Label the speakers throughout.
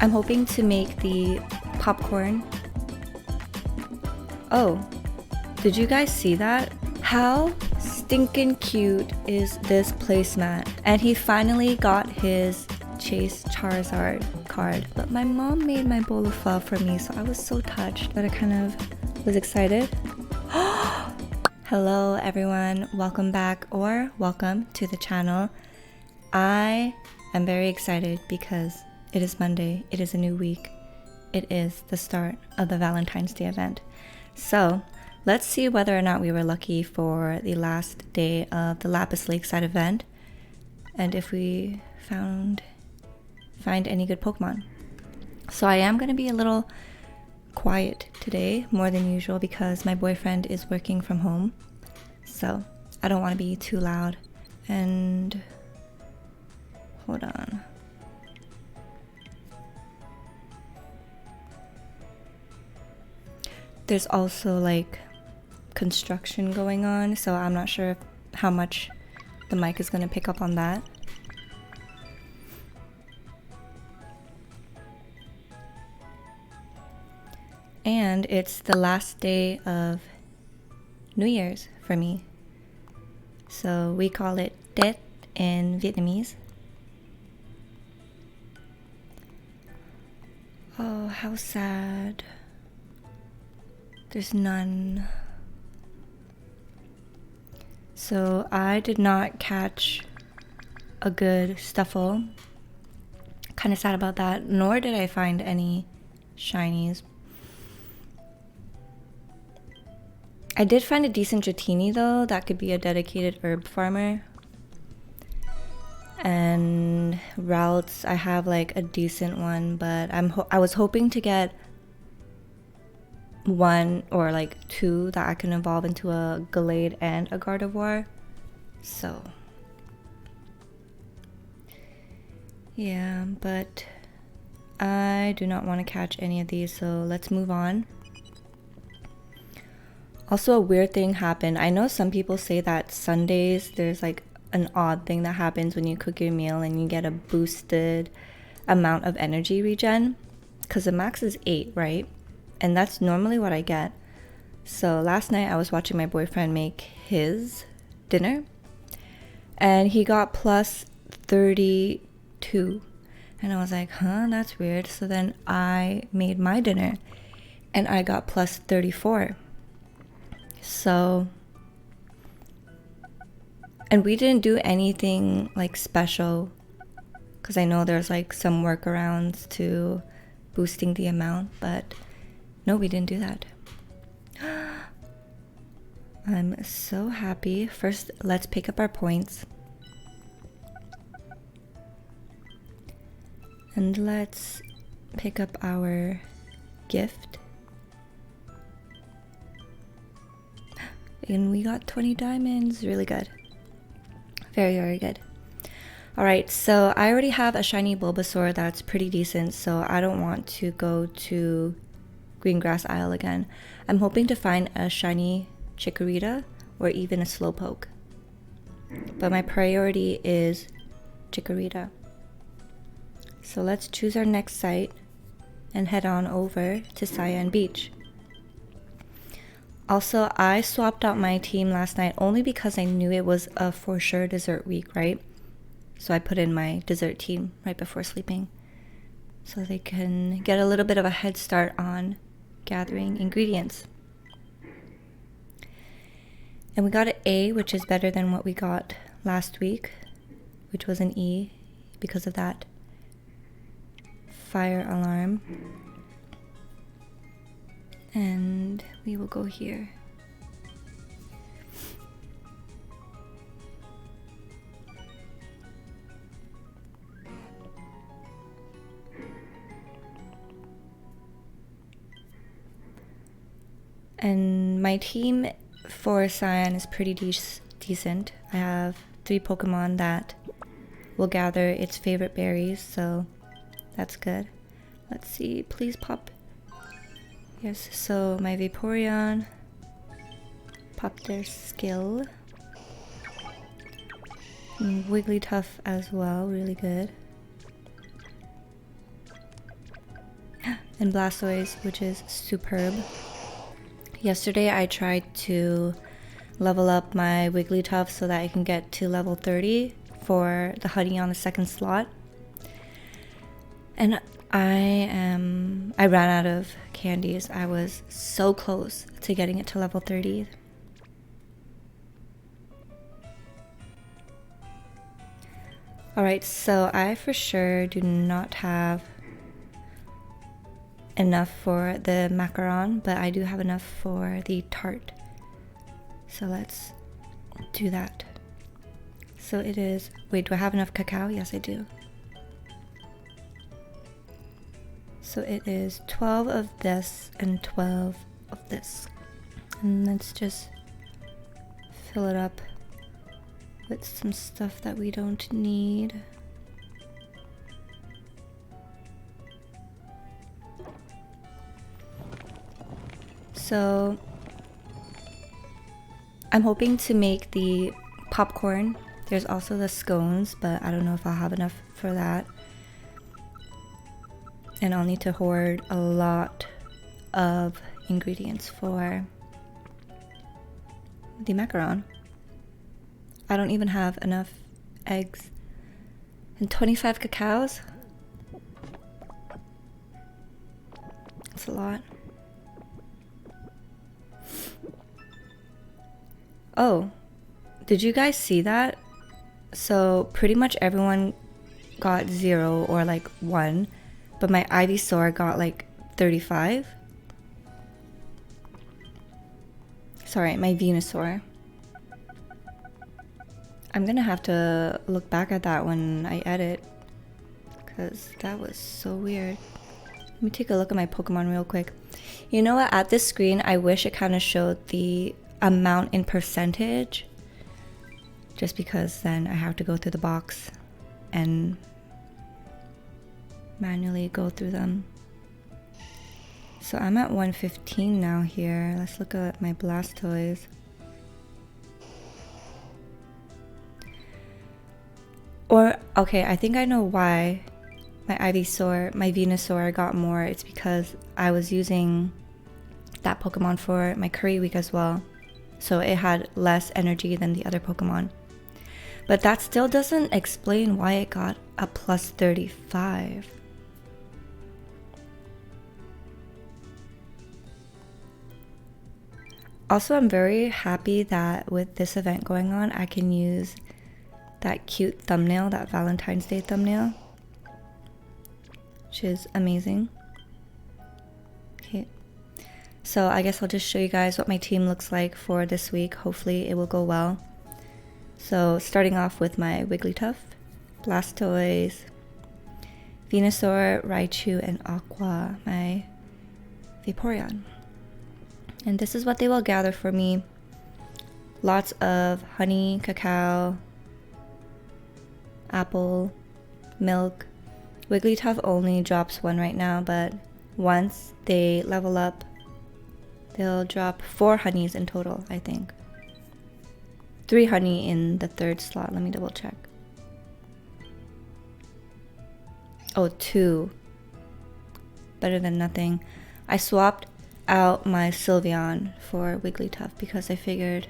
Speaker 1: I'm hoping to make the popcorn. Oh, did you guys see that? How stinking cute is this placemat? And he finally got his Chase Charizard card. But my mom made my bowl of pho for me, so I was so touched that I kind of was excited. Hello everyone, welcome back or welcome to the channel. I am very excited because it is Monday, it is a new week. It is the start of the Valentine's Day event. So let's see whether or not we were lucky for the last day of the Lapis Lakeside event and if we find any good Pokemon. So I am going to be a little quiet today, more than usual, because my boyfriend is working from home. So I don't want to be too loud. And hold on. There's also like construction going on, so I'm not sure how much the mic is going to pick up on that. And it's the last day of New Year's for me. So we call it Tết in Vietnamese. Oh, how sad. There's none. So I did not catch a good Stuffle. Kind of sad about that. Nor did I find any shinies. I did find a decent Dratini though. That could be a dedicated herb farmer. And routes, I have like a decent one, but I was hoping to get one or like two that I can evolve into a Gallade and a Gardevoir. So yeah, but I do not want to catch any of these, so let's move on. Also, a weird thing happened. I know some people say that Sundays there's like an odd thing that happens when you cook your meal and you get a boosted amount of energy regen, because the max is 8, right? And that's normally what I get. So last night I was watching my boyfriend make his dinner and he got plus 32. And I was like, huh, that's weird. So then I made my dinner and I got plus 34. So, and we didn't do anything like special because I know there's like some workarounds to boosting the amount, but no, we didn't do that. I'm so happy. First, let's pick up our points. And let's pick up our gift. And we got 20 diamonds. Really good. Very, very good. Alright, so I already have a shiny Bulbasaur that's pretty decent, so I don't want to go to Greengrass Isle again. I'm hoping to find a shiny Chikorita or even a Slowpoke. But my priority is Chikorita. So let's choose our next site and head on over to Cyan Beach. Also, I swapped out my team last night only because I knew it was a for sure dessert week, right? So I put in my dessert team right before sleeping so they can get a little bit of a head start on gathering ingredients. And we got an A, which is better than what we got last week, which was an E because of that fire alarm. And we will go here. And my team for Cyan is pretty decent. I have 3 Pokemon that will gather its favorite berries, so that's good. Let's see, please pop. Yes, so my Vaporeon popped their skill. Wigglytuff as well, really good. and Blastoise, which is superb. Yesterday I tried to level up my Wigglytuff so that I can get to level 30 for the honey on the second slot. And I ran out of candies. I was so close to getting it to level 30. Alright, so I for sure do not have enough for the macaron, but I do have enough for the tart. So let's do that. So it is, wait, do I have enough cacao? Yes, I do. So it is 12 of this and 12 of this. And let's just fill it up with some stuff that we don't need. So I'm hoping to make the popcorn. There's also the scones, but I don't know if I'll have enough for that. And I'll need to hoard a lot of ingredients for the macaron. I don't even have enough eggs. And 25 cacaos? That's a lot. Oh, did you guys see that? So pretty much everyone got 0 or like 1, but my Ivysaur got like 35. Sorry, my Venusaur. I'm gonna have to look back at that when I edit, because that was so weird. Let me take a look at my Pokemon real quick. You know what? At this screen, I wish it kind of showed the amount in percentage, just because then I have to go through the box and manually go through them. So I'm at 115 now here. Let's look at my Blastoise. Or, okay, I think I know why my Venusaur got more. It's because I was using that Pokemon for my Curry Week as well. So it had less energy than the other Pokemon. But that still doesn't explain why it got a plus 35. Also, I'm very happy that with this event going on, I can use that cute thumbnail, that Valentine's Day thumbnail, which is amazing. Okay, so I guess I'll just show you guys what my team looks like for this week. Hopefully it will go well. So starting off with my Wigglytuff, Blastoise, Venusaur, Raichu, and Aqua, my Vaporeon. And this is what they will gather for me. Lots of honey, cacao, apple, milk. Wigglytuff only drops 1 right now, but once they level up, they'll drop 4 honeys in total, I think. 3 honey in the 3rd slot. Let me double check. Oh, 2. Better than nothing. I swapped out my Sylveon for Wigglytuff because I figured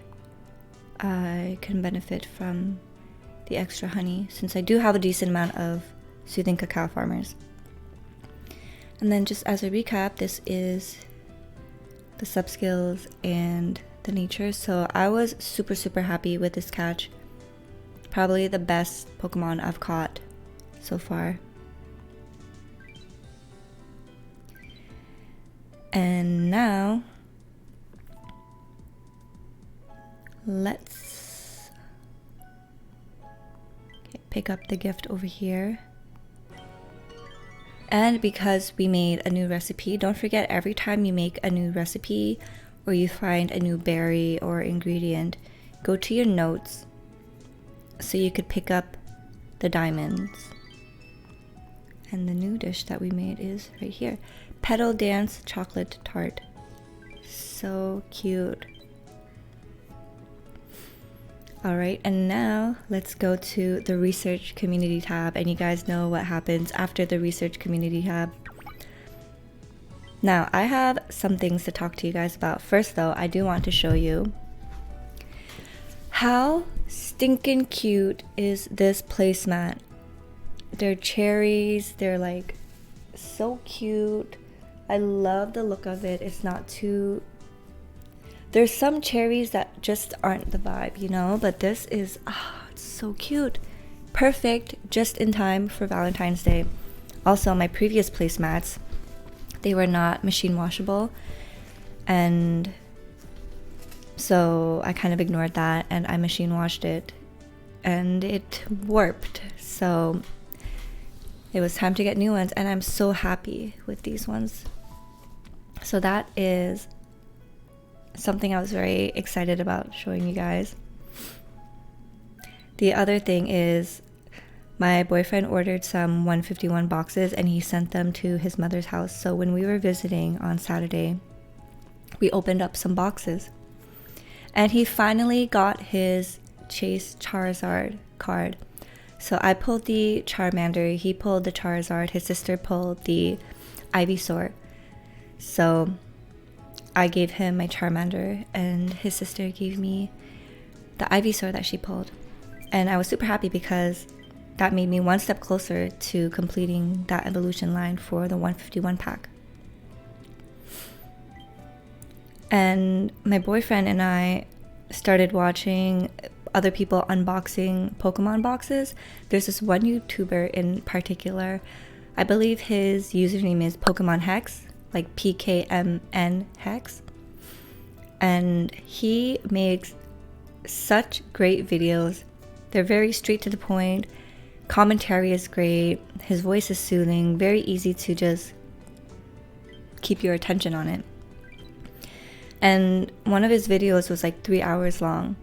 Speaker 1: I can benefit from the extra honey, since I do have a decent amount of soothing cacao farmers. And then just as a recap, this is the sub skills and the nature. So I was super happy with this catch. Probably the best Pokemon I've caught so far. And now let's pick up the gift over here. And because we made a new recipe, don't forget, every time you make a new recipe or you find a new berry or ingredient, go to your notes so you could pick up the diamonds. And the new dish that we made is right here. Petal Dance Chocolate Tart. So cute. Alright, and now let's go to the research community tab, and you guys know what happens after the research community tab. Now, I have some things to talk to you guys about. First, though, I do want to show you how stinking cute is this placemat. They're cherries. They're like so cute. I love the look of it. It's not too... There's some cherries that just aren't the vibe, you know? But this is, it's so cute. Perfect, just in time for Valentine's Day. Also, my previous placemats, they were not machine washable, and so I kind of ignored that and I machine washed it and it warped. So it was time to get new ones, and I'm so happy with these ones. So that is something I was very excited about showing you guys. The other thing is my boyfriend ordered some 151 boxes and he sent them to his mother's house. So when we were visiting on Saturday, we opened up some boxes and he finally got his Chase Charizard card. So I pulled the Charmander, he pulled the Charizard, his sister pulled the Ivysaur. So I gave him my Charmander and his sister gave me the Ivysaur that she pulled. And I was super happy because that made me one step closer to completing that evolution line for the 151 pack. And my boyfriend and I started watching other people unboxing Pokemon boxes. There's this one YouTuber in particular, I believe his username is Pokemon Hex, like PKMN Hex. And he makes such great videos. They're very straight to the point. Commentary is great. His voice is soothing. Very easy to just keep your attention on it. And one of his videos was like 3 hours long.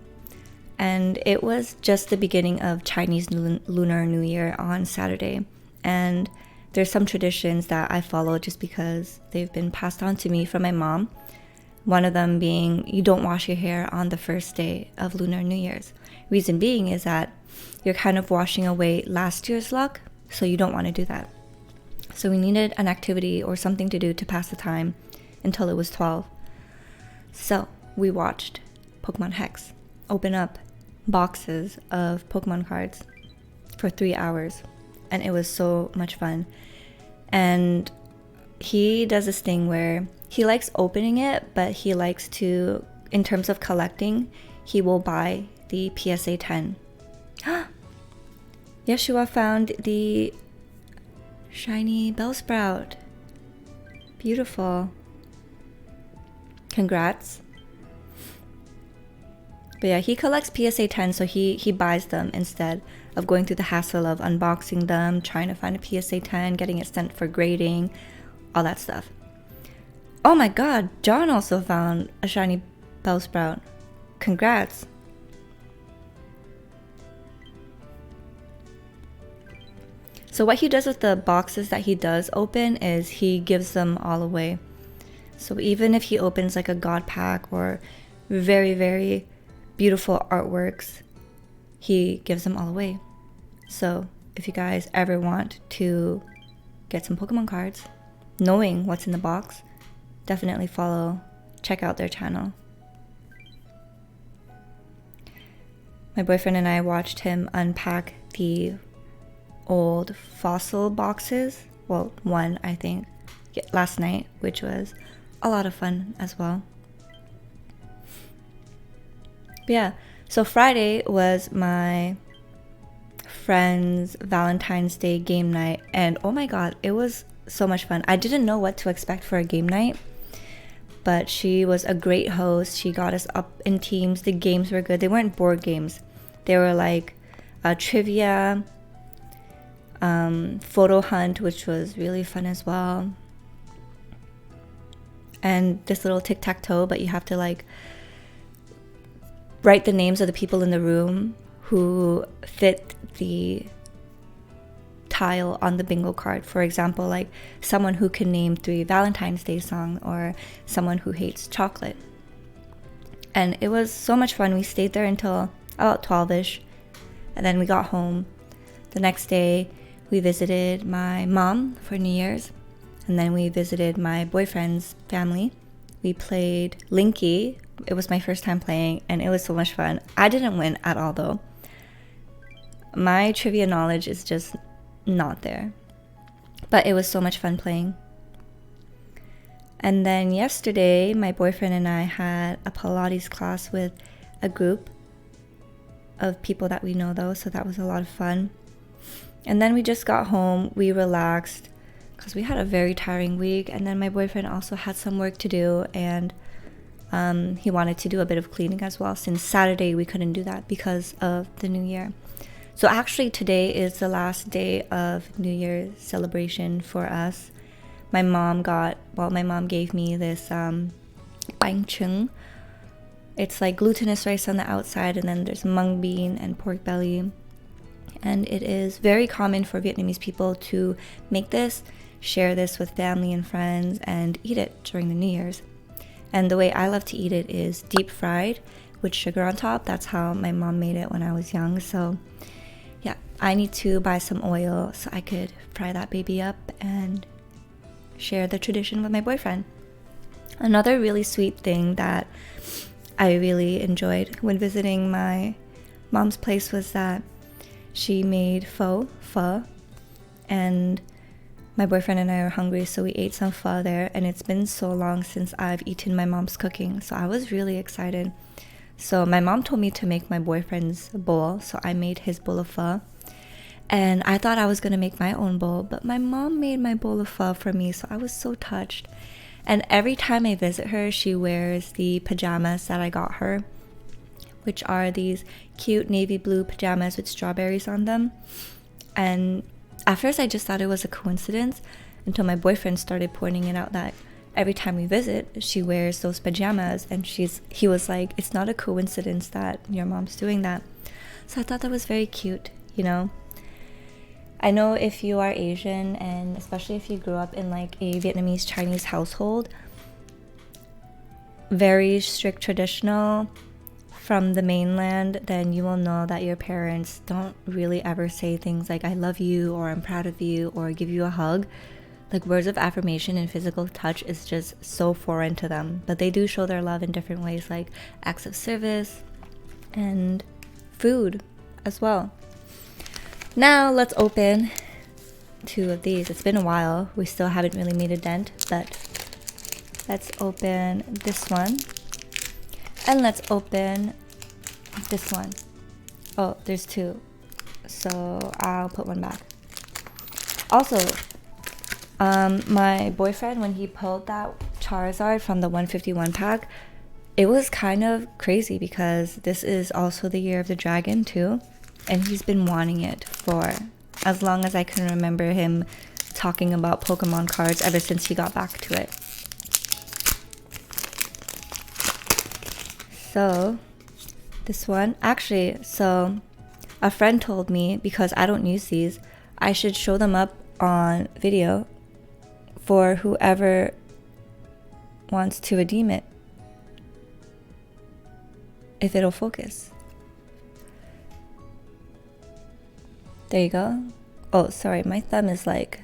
Speaker 1: And it was just the beginning of Chinese Lunar New Year on Saturday. And there's some traditions that I follow just because they've been passed on to me from my mom. One of them being you don't wash your hair on the first day of Lunar New Year's. Reason being is that you're kind of washing away last year's luck, so you don't want to do that. So we needed an activity or something to do to pass the time until it was 12. So we watched Pokemon Hex open up boxes of Pokemon cards for 3 hours, and it was so much fun. And he does this thing where he likes opening it, but he likes to, in terms of collecting, he will buy the PSA 10. Yeshua found the shiny Bellsprout. Beautiful. Congrats. But yeah, he collects PSA 10, so he buys them instead of going through the hassle of unboxing them, trying to find a PSA 10, getting it sent for grading, all that stuff. Oh my god, John also found a shiny Bellsprout. Congrats. So what he does with the boxes that he does open is he gives them all away. So even if he opens like a god pack or very, very beautiful artworks, he gives them all away. So if you guys ever want to get some Pokemon cards, knowing what's in the box, definitely check out their channel. My boyfriend and I watched him unpack the old fossil boxes. Well, one, I think, last night, which was a lot of fun as well. But yeah, so Friday was my friend's Valentine's Day game night, and oh my god, it was so much fun. I didn't know what to expect for a game night, but she was a great host. She got us up in teams. The games were good. They weren't board games. They were like trivia, photo hunt, which was really fun as well, and this little tic-tac-toe, but you have to like write the names of the people in the room who fit the tile on the bingo card. For example, like someone who can name 3 Valentine's Day songs, or someone who hates chocolate. And it was so much fun. We stayed there until about 12ish, and then we got home. The next day we visited my mom for New Year's, And then we visited my boyfriend's family. We played Linky. It was my first time playing, and it was so much fun. I didn't win at all, though. My trivia knowledge is just not there. But it was so much fun playing. And then yesterday, my boyfriend and I had a Pilates class with a group of people that we know, though, so that was a lot of fun. And then we just got home, we relaxed, because we had a very tiring week, and then my boyfriend also had some work to do, and he wanted to do a bit of cleaning as well, since Saturday we couldn't do that because of the New Year. So actually today is the last day of New Year celebration for us. My mom gave me this bánh. It's like glutinous rice on the outside, and then there's mung bean and pork belly. And it is very common for Vietnamese people to make this, share this with family and friends, and eat it during the New Year's. And the way I love to eat it is deep fried with sugar on top. That's how my mom made it when I was young. So yeah, I need to buy some oil so I could fry that baby up and share the tradition with my boyfriend. Another really sweet thing that I really enjoyed when visiting my mom's place was that she made pho, and my boyfriend and I are hungry, so we ate some pho there, and it's been so long since I've eaten my mom's cooking, so I was really excited. So my mom told me to make my boyfriend's bowl, so I made his bowl of pho. And I thought I was going to make my own bowl, but my mom made my bowl of pho for me, so I was so touched. And every time I visit her, she wears the pajamas that I got her, which are these cute navy blue pajamas with strawberries on them. And at first I just thought it was a coincidence until my boyfriend started pointing it out that every time we visit, she wears those pajamas, and he was like, it's not a coincidence that your mom's doing that. So I thought that was very cute, you know? I know if you are Asian, and especially if you grew up in like a Vietnamese Chinese household, very strict traditional from the mainland, then you will know that your parents don't really ever say things like I love you or I'm proud of you or give you a hug. Like words of affirmation and physical touch is just so foreign to them, but they do show their love in different ways, like acts of service and food as well. Now let's open 2 of these. It's been a while. We still haven't really made a dent, but let's open this one. And let's open this one. Oh, there's 2. So I'll put one back. Also, my boyfriend, when he pulled that Charizard from the 151 pack, it was kind of crazy because this is also the year of the dragon too. And he's been wanting it for as long as I can remember him talking about Pokemon cards ever since he got back to it. So, this one, actually, so a friend told me, because I don't use these, I should show them up on video for whoever wants to redeem it, if it'll focus. There you go. Oh, sorry, my thumb is like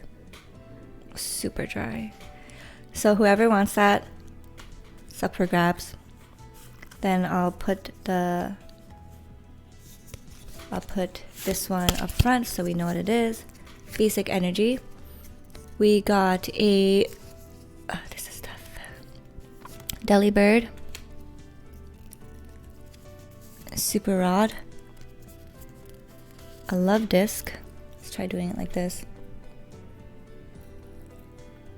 Speaker 1: super dry. So whoever wants that, it's up for grabs. Then I'll put this one up front so we know what it is. Basic energy. We got a this is tough. Delibird. Super Rod. A Love Disc. Let's try doing it like this.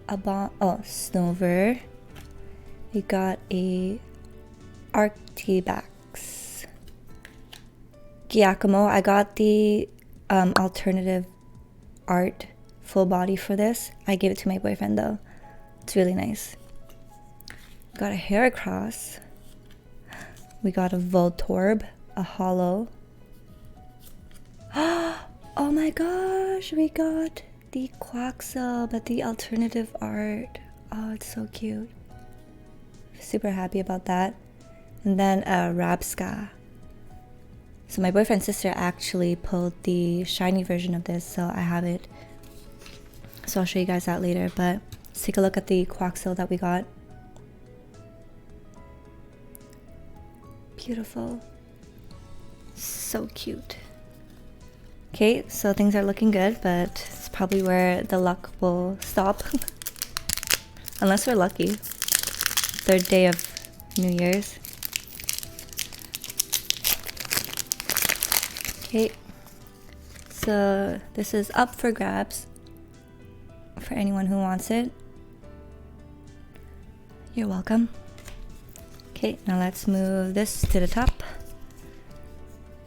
Speaker 1: Snover. We got a Arctibax. Giacomo. I got the alternative art full body for this. I gave it to my boyfriend though. It's really nice. Got a Heracross. We got a Voltorb, a holo. Oh my gosh, we got the Quaxel, but the alternative art. Oh, it's so cute. Super happy about that. And then a Rabska. So my boyfriend's sister actually pulled the shiny version of this, so I have it. So I'll show you guys that later. But Let's take a look at the Quaxel that we got. Beautiful. So cute. Okay, so things are looking good, but it's probably where the luck will stop. Unless we're lucky. Third day of New Year's. Okay, so this is up for grabs for anyone who wants it. You're welcome. Okay, now let's move this to the top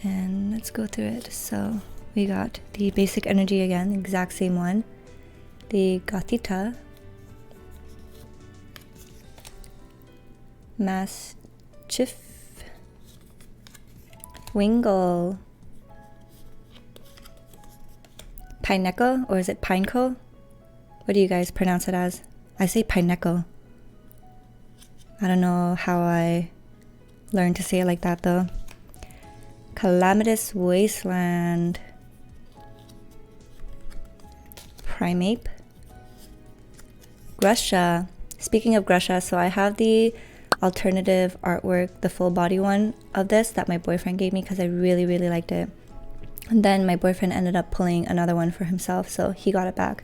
Speaker 1: and let's go through it. So we got the basic energy again, the exact same one. The Gatita, Mastiff, Wingull, Pineco, or is it Pineco? What do you guys pronounce it as? I say Pineco. I don't know how I learned to say it like that though. Calamitous Wasteland, Primeape, Grusha. Speaking of Grusha, so I have the alternative artwork, the full body one of this that my boyfriend gave me because I really liked it. And then my boyfriend ended up pulling another one for himself, so he got it back.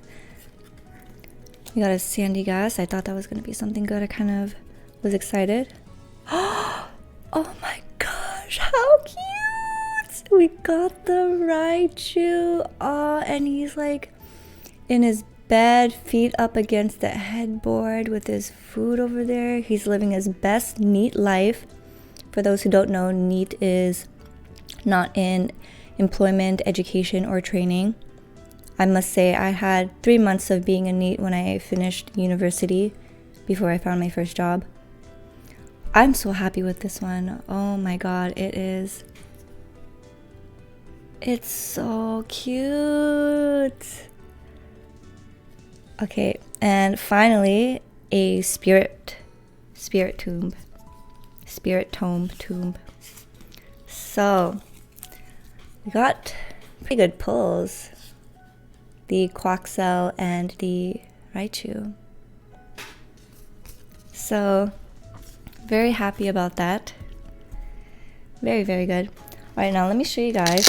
Speaker 1: We got a Sandy Gas. I thought that was going to be something good. I kind of was excited. Oh my gosh, how cute! We got the Raichu. Oh, and he's like in his bed, feet up against the headboard with his food over there. He's living his best NEET life. For those who don't know, NEET is not in employment, education, or training. I must say I had 3 months of being a NEET when I finished university before I found my first job. I'm so happy with this one. Oh my god, it's so cute. Okay, and finally a spirit tomb. So we got pretty good pulls. The Quaxel and the Raichu. So very happy about that. Very good. All right, now let me show you guys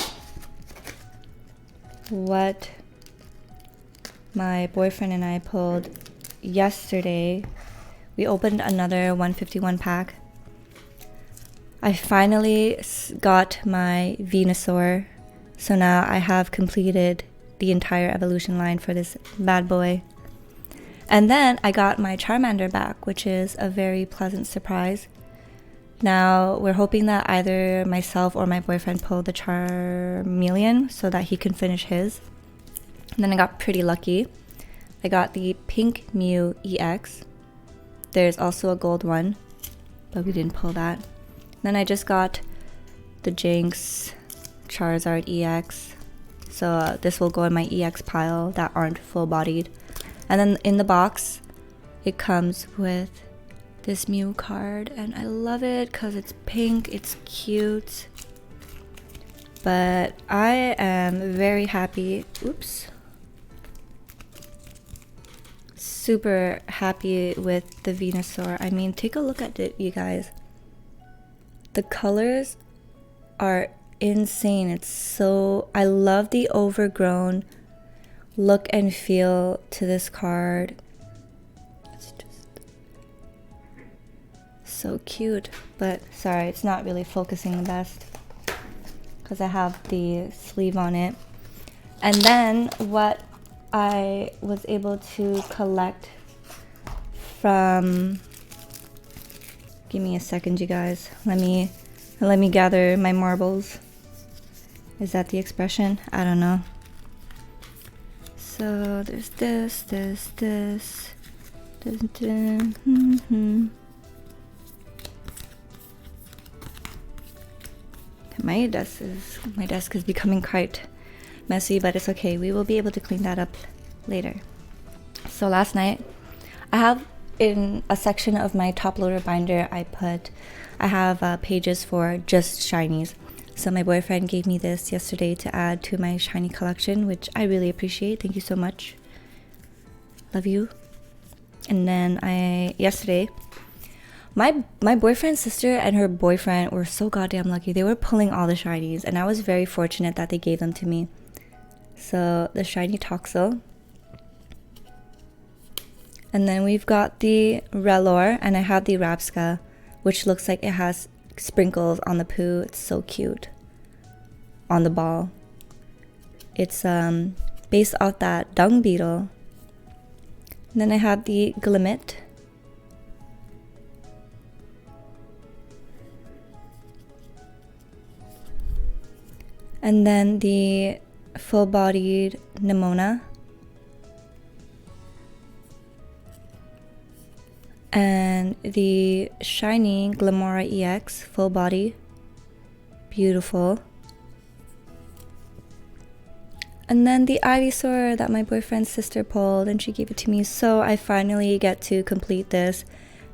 Speaker 1: what my boyfriend and I pulled yesterday. We opened another 151 pack. I finally got my Venusaur, so now I have completed the entire evolution line for this bad boy. And then I got my Charmander back, which is a very pleasant surprise. Now we're hoping that either myself or my boyfriend pull the Charmeleon so that he can finish his. And then I got pretty lucky. I got the Pink Mew EX. There's also a gold one, but we didn't pull that. Then I just got the Jinx Charizard EX. So this will go in my EX pile that aren't full-bodied. And then in the box, it comes with this Mew card, and I love it because it's pink, it's cute. But I am very happy. Oops. Super happy with the Venusaur. I mean, take a look at it, you guys. The colors are insane. It's so... I love the overgrown look and feel to this card. It's just so cute. But sorry, it's not really focusing the best because I have the sleeve on it. And then what I was able to collect from... Give me a second, you guys. Let me gather my marbles. Is that the expression? I don't know. So there's this. My desk is becoming quite messy, but it's okay. We will be able to clean that up later. So last night, I have in a section of my top loader binder, I have pages for just shinies. So my boyfriend gave me this yesterday to add to my shiny collection, which I really appreciate. Thank you so much. Love you. And then yesterday, my boyfriend's sister and her boyfriend were so goddamn lucky. They were pulling all the shinies, and I was very fortunate that they gave them to me. So the shiny Toxel. And then we've got the Relor, and I have the Rapska, which looks like it has sprinkles on the poo. It's so cute. On the ball. It's based off that dung beetle. And then I have the Glimmet. And then the full-bodied Nimona. And the shiny Glamora EX full body. Beautiful. And then the Ivysaur that my boyfriend's sister pulled, and she gave it to me. So I finally get to complete this,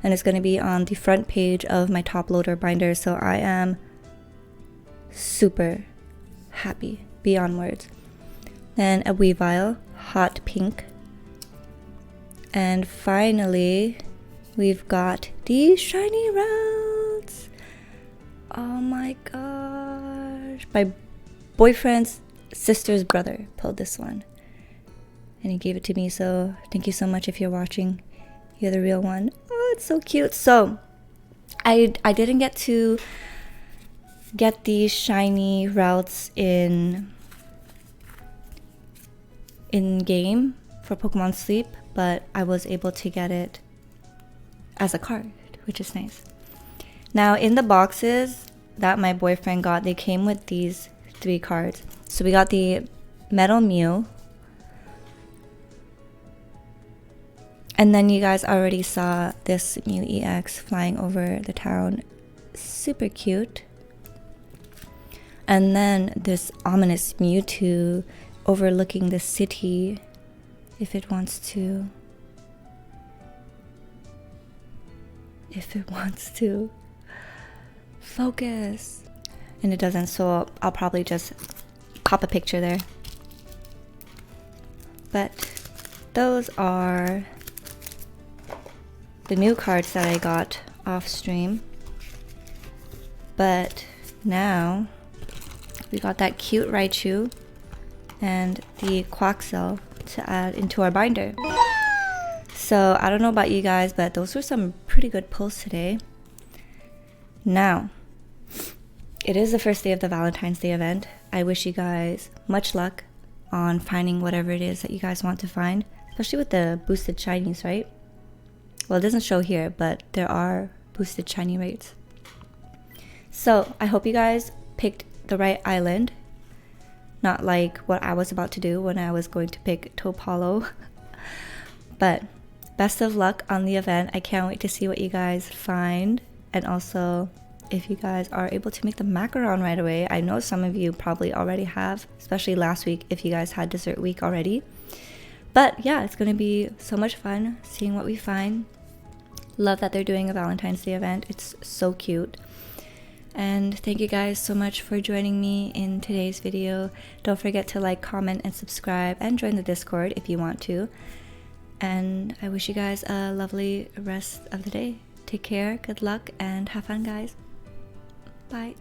Speaker 1: and it's going to be on the front page of my top loader binder. So I am super happy, beyond words. Then a Weavile, hot pink. And finally, we've got the shiny routes. Oh my gosh. My boyfriend's sister's brother pulled this one. And he gave it to me, so thank you so much if you're watching. You're the real one. Oh, it's so cute. So, I didn't get to get these shiny routes in game for Pokemon Sleep, but I was able to get it as a card, which is nice. Now in the boxes that my boyfriend got, they came with these 3 cards. So we got the Metal Mew, and then you guys already saw this Mew EX flying over the town, super cute. And then this ominous Mewtwo overlooking the city, if it wants to. Focus. And it doesn't, so I'll probably just pop a picture there. But those are the new cards that I got off stream. But now we got that cute Raichu and the Quaxel to add into our binder. So I don't know about you guys, but those were some pretty good pulls today. Now, it is the first day of the Valentine's Day event. I wish you guys much luck on finding whatever it is that you guys want to find, especially with the boosted shinies, right? Well, it doesn't show here, but there are boosted shiny rates. So I hope you guys picked the right island, not like what I was about to do when I was going to pick Topalo. But best of luck on the event. I can't wait to see what you guys find, and also if you guys are able to make the macaron right away. I know some of you probably already have, especially last week if you guys had dessert week already. But yeah, it's gonna be so much fun seeing what we find. Love that they're doing a Valentine's Day event. It's so cute. And thank you guys so much for joining me in today's video. Don't forget to like, comment, and subscribe, and join the Discord if you want to. And I wish you guys a lovely rest of the day. Take care, good luck, and have fun, guys. Bye.